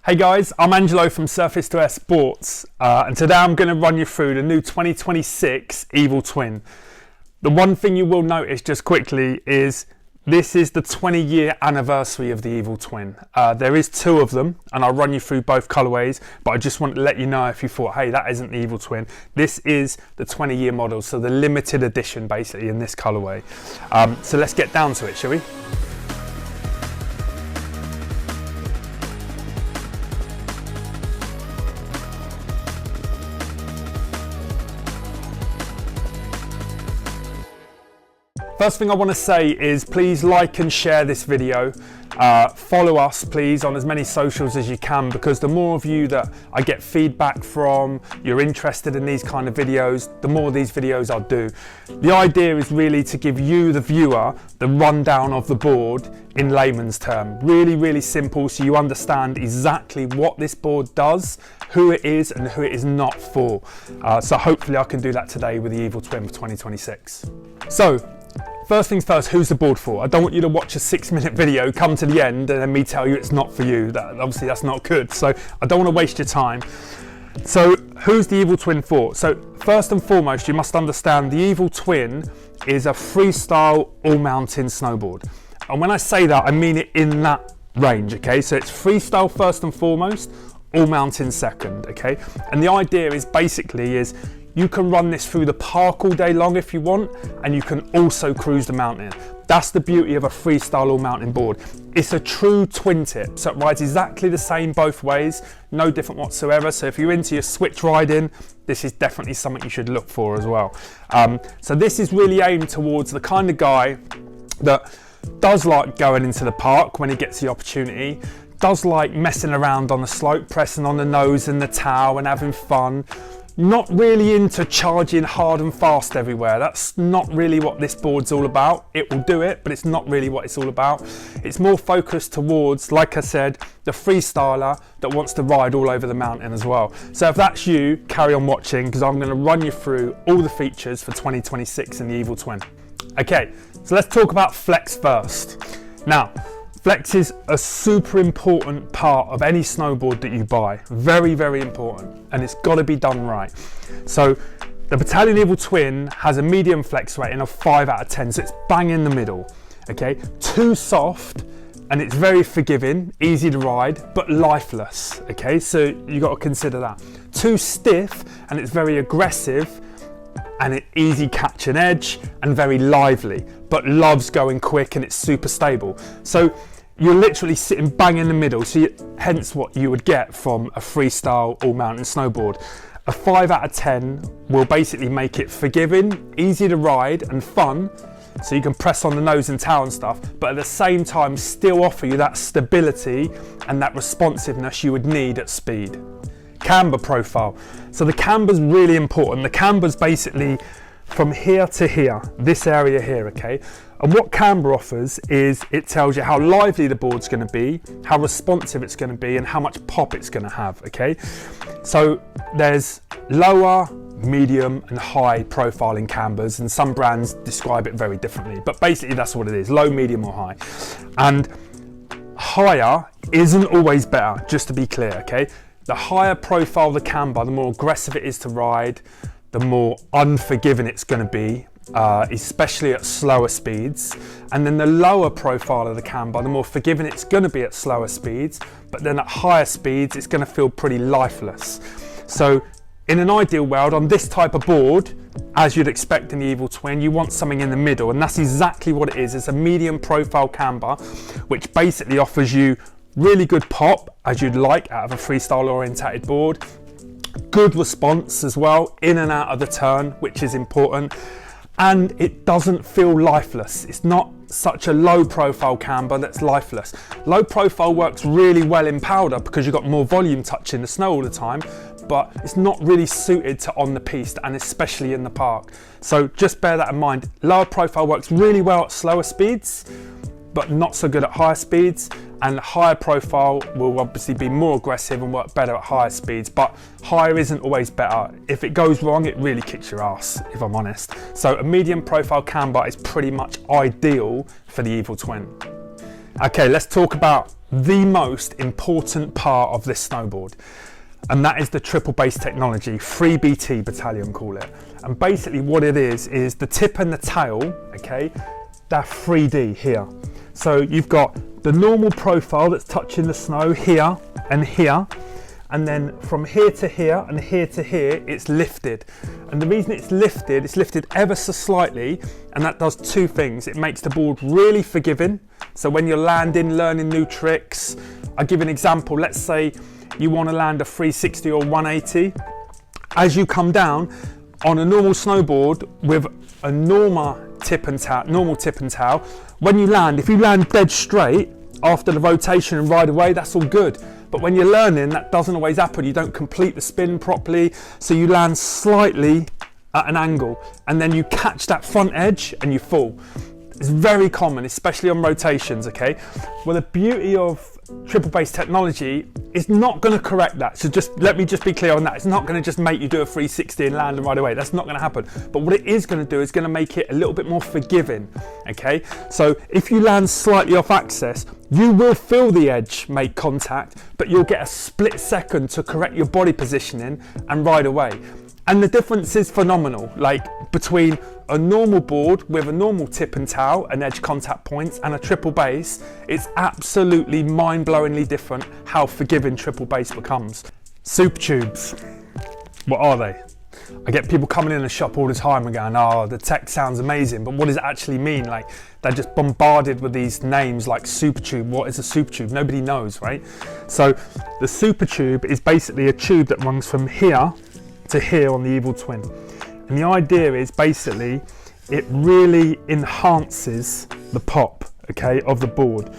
Hey guys, I'm Angelo from S2AS Sports, and today I'm going to run you through the new 2026 Evil Twin. The one thing you will notice just quickly is this is the 20-year anniversary of the Evil Twin. There is two of them, and I'll run you through both colourways, but I just want to let you know if you thought, hey, that isn't the Evil Twin. This is the 20-year model, so the limited edition basically in this colourway. So let's get down to it, shall we? First thing I want to say is please like and share this video. Follow us please on as many socials as you can, because the more of you that I get feedback from, you're interested in these kind of videos, the more these videos I'll do. The idea is really to give you, the viewer, the rundown of the board in layman's term. Really simple, so you understand exactly what this board does, who it is and who it is not for. So hopefully I can do that today with the Evil Twin for 2026. So, first things first, who's the board for? I don't want you to watch a 6-minute video, come to the end, and then me tell you it's not for you. Obviously that's not good, so I don't want to waste your time. So who's the Evil Twin for? So first and foremost, you must understand the Evil Twin is a freestyle all-mountain snowboard. And when I say that, I mean it in that range, okay? So it's freestyle first and foremost, all-mountain second, okay? And the idea is basically you can run this through the park all day long if you want, and you can also cruise the mountain. That's the beauty of a freestyle all mountain board. It's a true twin tip, so it rides exactly the same both ways, no different whatsoever. So if you're into your switch riding, this is definitely something you should look for as well. So this is really aimed towards the kind of guy that does like going into the park when he gets the opportunity, does like messing around on the slope, pressing on the nose and the towel and having fun. Not really into charging hard and fast everywhere. That's not really what this board's all about. It will do it, but it's not really what it's all about. It's more focused towards, like I said, the freestyler that wants to ride all over the mountain as well. So if that's you, carry on watching, because I'm going to run you through all the features for 2026 in the Evil Twin. Okay, so let's talk about flex first. Now, flex is a super important part of any snowboard that you buy. Very important, and it's got to be done right. So the Bataleon Evil Twin has a medium flex rating of 5 out of 10, so it's bang in the middle. Okay, too soft and it's very forgiving, easy to ride, but lifeless. Okay, so you got to consider that. Too stiff and it's very aggressive, and it's easy catch and edge and very lively, but loves going quick and it's super stable. So you're literally sitting bang in the middle, so hence what you would get from a freestyle all-mountain snowboard. A 5 out of 10 will basically make it forgiving, easy to ride and fun, so you can press on the nose and tail and stuff, but at the same time still offer you that stability and that responsiveness you would need at speed. Camber profile. So the camber's really important. The camber's basically from here to here, this area here, okay? And what camber offers is it tells you how lively the board's going to be, how responsive it's going to be, and how much pop it's going to have, okay? So there's lower, medium, and high profiling cambers, and some brands describe it very differently, but basically that's what it is, low, medium, or high. And higher isn't always better, just to be clear, okay? The higher profile the camber, the more aggressive it is to ride, the more unforgiving it's going to be, especially at slower speeds. And then the lower profile of the camber, the more forgiving it's going to be at slower speeds, but then at higher speeds it's going to feel pretty lifeless. So in an ideal world, on this type of board, as you'd expect in the Evil Twin, you want something in the middle, and that's exactly what it is. It's a medium profile camber, which basically offers you really good pop, as you'd like out of a freestyle orientated board. Good response as well, in and out of the turn, which is important. And it doesn't feel lifeless. It's not such a low profile camber that's lifeless. Low profile works really well in powder because you've got more volume touching the snow all the time, but it's not really suited to on the piste, and especially in the park. So just bear that in mind. Lower profile works really well at slower speeds, but not so good at higher speeds, and higher profile will obviously be more aggressive and work better at higher speeds, but higher isn't always better. If it goes wrong, it really kicks your ass, if I'm honest. So a medium profile camber is pretty much ideal for the Evil Twin. Okay, let's talk about the most important part of this snowboard, and that is the triple base technology, 3BT Bataleon call it. And basically what it is the tip and the tail, okay, they're 3D here. So you've got the normal profile that's touching the snow here, and then from here to here and here to here, it's lifted. And the reason it's lifted ever so slightly, and that does two things. It makes the board really forgiving. So when you're landing, learning new tricks, I'll give an example. Let's say you want to land a 360 or 180. As you come down on a normal snowboard with a normal tip and tail, when you land, if you land dead straight after the rotation and ride away, that's all good. But when you're learning, that doesn't always happen. You don't complete the spin properly, so you land slightly at an angle, and then you catch that front edge and you fall. It's very common, especially on rotations, okay? Well, the beauty of triple base technology is not going to correct that. So let me be clear on that. It's not going to just make you do a 360 and land and right away. That's not going to happen. But what it is going to do is going to make it a little bit more forgiving, okay? So if you land slightly off axis, you will feel the edge make contact, but you'll get a split second to correct your body positioning and ride away. And the difference is phenomenal, like between a normal board with a normal tip and tail and edge contact points and a triple base. It's absolutely mind-blowingly different how forgiving triple base becomes. Super tubes, what are they? I get people coming in the shop all the time and going, oh, the tech sounds amazing, but what does it actually mean? Like, they're just bombarded with these names like super tube. What is a super tube? Nobody knows, right? So the super tube is basically a tube that runs from here to here on the Evil Twin. And the idea is basically it really enhances the pop, okay, of the board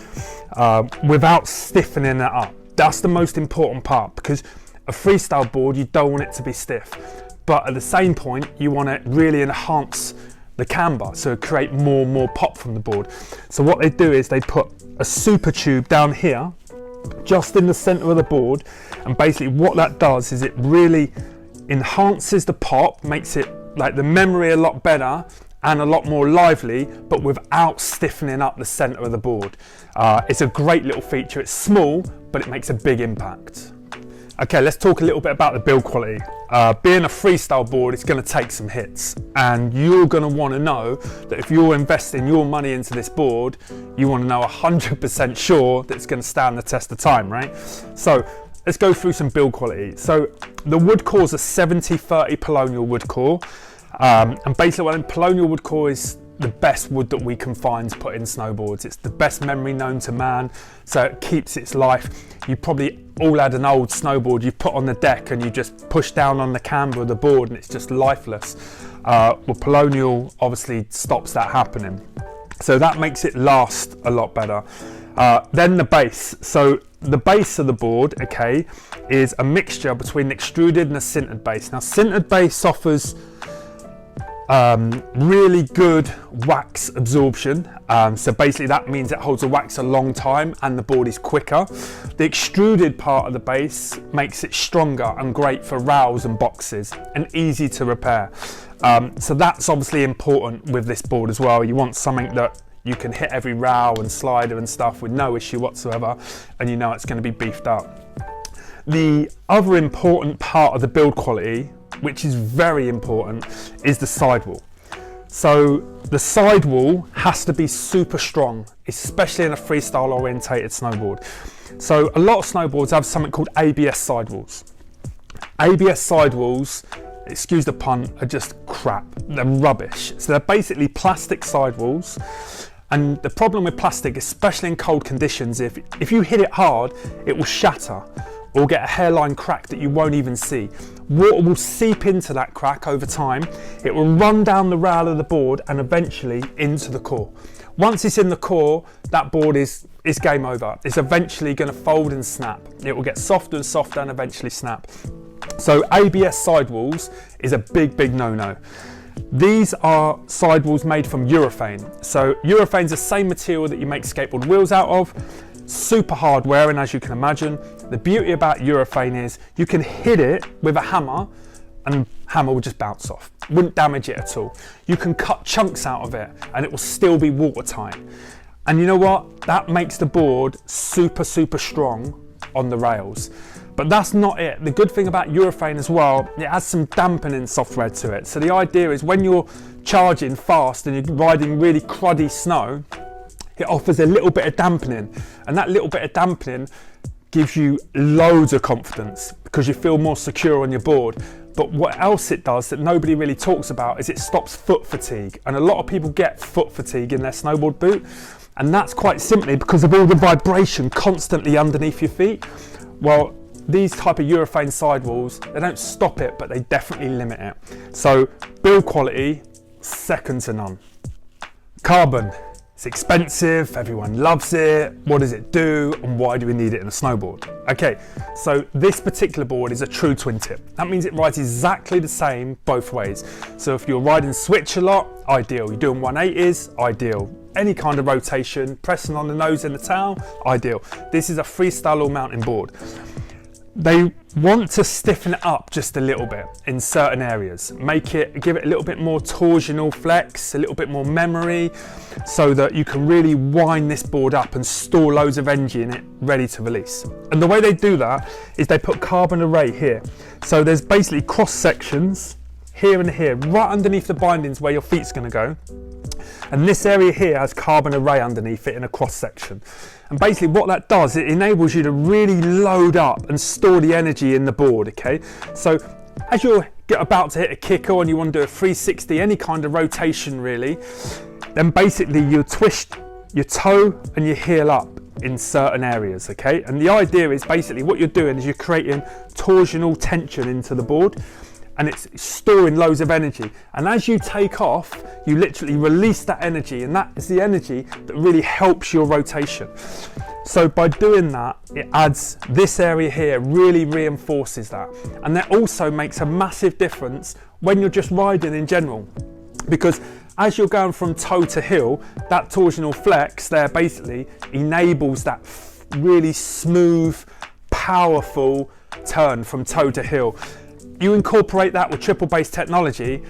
without stiffening it up. That's the most important part, because a freestyle board, you don't want it to be stiff. But at the same point, you want to really enhance the camber, so create more pop from the board. So what they do is they put a super tube down here, just in the center of the board. And basically what that does is it really enhances the pop, makes it like the memory a lot better and a lot more lively, but without stiffening up the center of the board. It's a great little feature. It's small, but it makes a big impact. Okay, let's talk a little bit about the build quality. Being a freestyle board, it's going to take some hits, and you're going to want to know that if you're investing your money into this board, you want to know 100% sure that it's going to stand the test of time, right? So let's go through some build quality. So the wood core is a 70-30 polonial wood core, and basically what polonial wood core is the best wood that we can find to put in snowboards. It's the best memory known to man, so it keeps its life. You probably all had an old snowboard you put on the deck and you just push down on the camber of the board and it's just lifeless. Well, polonial obviously stops that happening, so that makes it last a lot better. Then the base. So the base of the board, okay, is a mixture between an extruded and a sintered base. Now, sintered base offers really good wax absorption. So basically that means it holds the wax a long time and the board is quicker. The extruded part of the base makes it stronger and great for rows and boxes and easy to repair. So that's obviously important with this board as well. You want something that you can hit every row and slider and stuff with no issue whatsoever, and you know it's going to be beefed up. The other important part of the build quality, which is very important, is the sidewall. So the sidewall has to be super strong, especially in a freestyle orientated snowboard. So a lot of snowboards have something called ABS sidewalls. ABS sidewalls, excuse the pun, are just crap. They're rubbish. So they're basically plastic sidewalls. And the problem with plastic, especially in cold conditions, if you hit it hard, it will shatter or get a hairline crack that you won't even see. Water will seep into that crack over time. It will run down the rail of the board and eventually into the core. Once it's in the core, that board is game over. It's eventually going to fold and snap. It will get softer and softer and eventually snap. So ABS sidewalls is a big no-no. These are sidewalls made from urethane. So urethane is the same material that you make skateboard wheels out of. Super hard wearing, as you can imagine. The beauty about urethane is you can hit it with a hammer and the hammer will just bounce off. Wouldn't damage it at all. You can cut chunks out of it and it will still be watertight. And you know what? That makes the board super, super strong on the rails. But that's not it. The good thing about urethane as well, it has some dampening software to it. So the idea is when you're charging fast and you're riding really cruddy snow, it offers a little bit of dampening. And that little bit of dampening gives you loads of confidence because you feel more secure on your board. But what else it does that nobody really talks about is it stops foot fatigue. And a lot of people get foot fatigue in their snowboard boot. And that's quite simply because of all the vibration constantly underneath your feet. Well, these type of urethane sidewalls, they don't stop it, but they definitely limit it. So build quality, second to none. Carbon, it's expensive, everyone loves it. What does it do and why do we need it in a snowboard? Okay, so this particular board is a true twin tip. That means it rides exactly the same both ways. So if you're riding switch a lot, ideal. You're doing 180s, ideal. Any kind of rotation, pressing on the nose and the tail, ideal. This is a freestyle all mountain board. They want to stiffen it up just a little bit in certain areas, give it a little bit more torsional flex, a little bit more memory, so that you can really wind this board up and store loads of energy in it, ready to release. And the way they do that is they put carbon array here. So there's basically cross sections here and here, right underneath the bindings where your feet's going to go. And this area here has carbon array underneath it in a cross section. And basically what that does, it enables you to really load up and store the energy in the board, okay? So as you're about to hit a kicker and you want to do a 360, any kind of rotation really, then basically you twist your toe and your heel up in certain areas, okay? And the idea is basically what you're doing is you're creating torsional tension into the board, and it's storing loads of energy. And as you take off, you literally release that energy, and that is the energy that really helps your rotation. So by doing that, it adds this area here, really reinforces that. And that also makes a massive difference when you're just riding in general. Because as you're going from toe to heel, that torsional flex there basically enables that really smooth, powerful turn from toe to heel. You incorporate that with triple bass technology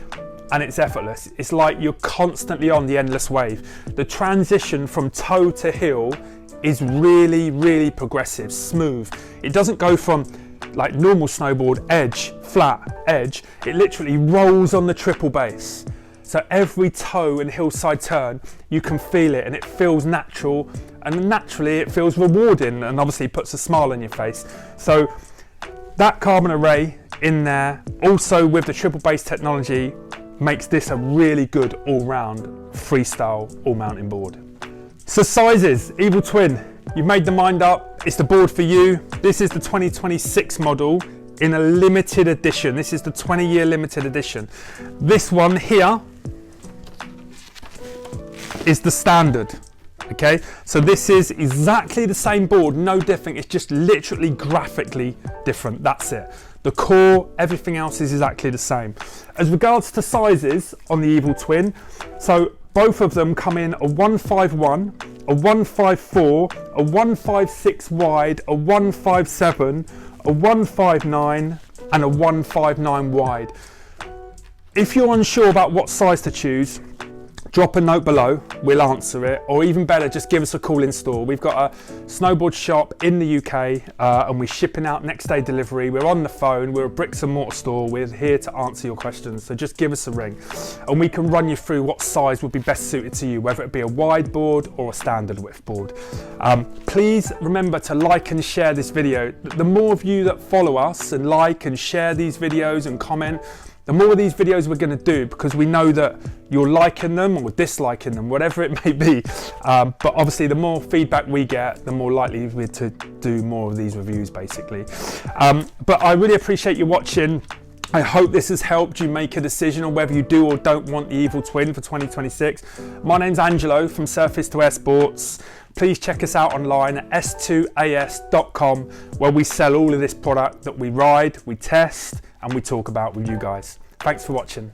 and it's effortless. It's like you're constantly on the endless wave. The transition from toe to heel is really, really progressive, smooth. It doesn't go from like normal snowboard, edge, flat, edge. It literally rolls on the triple bass. So every toe and hillside turn, you can feel it and it feels natural, and naturally it feels rewarding and obviously puts a smile on your face. So that carbon array in there, also with the triple bass technology, makes this a really good all-round freestyle all-mountain board. So sizes, Evil Twin, you've made the mind up, it's the board for you. This is the 2026 model in a limited edition. This is the 20-year limited edition. This one here is the standard. Okay, so this is exactly the same board, no different, it's just literally graphically different, that's it. The core, everything else is exactly the same. As regards to sizes on the Evil Twin, so both of them come in a 151, a 154, a 156 wide, a 157, a 159 and a 159 wide. If you're unsure about what size to choose, drop a note below, we'll answer it, or even better, just give us a call in store. We've got a snowboard shop in the UK and we're shipping out next day delivery. We're on the phone, we're a bricks and mortar store, we're here to answer your questions, so just give us a ring and we can run you through what size would be best suited to you, whether it be a wide board or a standard width board. Please remember to like and share this video. The more of you that follow us and like and share these videos and comment, the more of these videos we're going to do, because we know that you're liking them or disliking them, whatever it may be. But obviously the more feedback we get, the more likely we're to do more of these reviews basically. But I really appreciate you watching. I hope this has helped you make a decision on whether you do or don't want the Evil Twin for 2026. My name's Angelo from S2AS Sports. Please check us out online at S2AS.com, where we sell all of this product that we ride, we test, and we talk about with you guys. Thanks for watching.